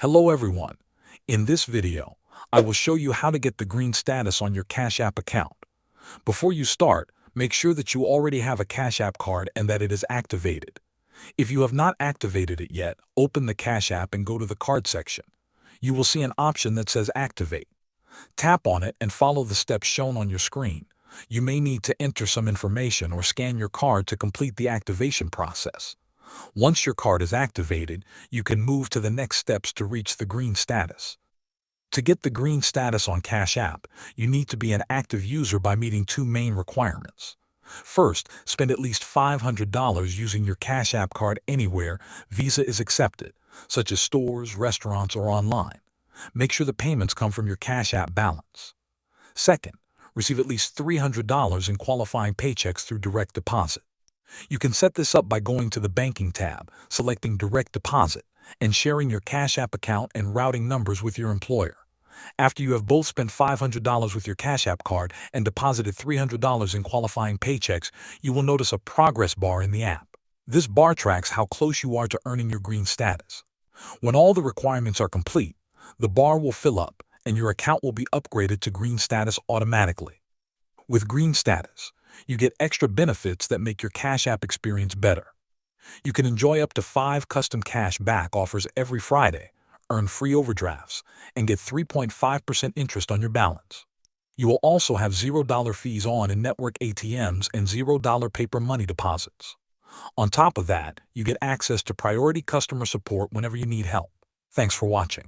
Hello everyone. In this video, I will show you how to get the green status on your Cash App account. Before you start, make sure that you already have a Cash App card and that it is activated. If you have not activated it yet, open the Cash App and go to the card section. You will see an option that says Activate. Tap on it and follow the steps shown on your screen. You may need to enter some information or scan your card to complete the activation process. Once your card is activated, you can move to the next steps to reach the green status. To get the green status on Cash App, you need to be an active user by meeting two main requirements. First, spend at least $500 using your Cash App card anywhere Visa is accepted, such as stores, restaurants, or online. Make sure the payments come from your Cash App balance. Second, receive at least $300 in qualifying paychecks through direct deposit. You can set this up by going to the Banking tab, selecting Direct Deposit, and sharing your Cash App account and routing numbers with your employer. After you have both spent $500 with your Cash App card and deposited $300 in qualifying paychecks, you will notice a progress bar in the app. This bar tracks how close you are to earning your green status. When all the requirements are complete, the bar will fill up and your account will be upgraded to green status automatically. With green status, you get extra benefits that make your Cash App experience better. You can enjoy up to 5 custom cash back offers every Friday, earn free overdrafts, and get 3.5% interest on your balance. You will also have $0 fees on in-network ATMs and $0 paper money deposits. On top of that, you get access to priority customer support whenever you need help. Thanks for watching.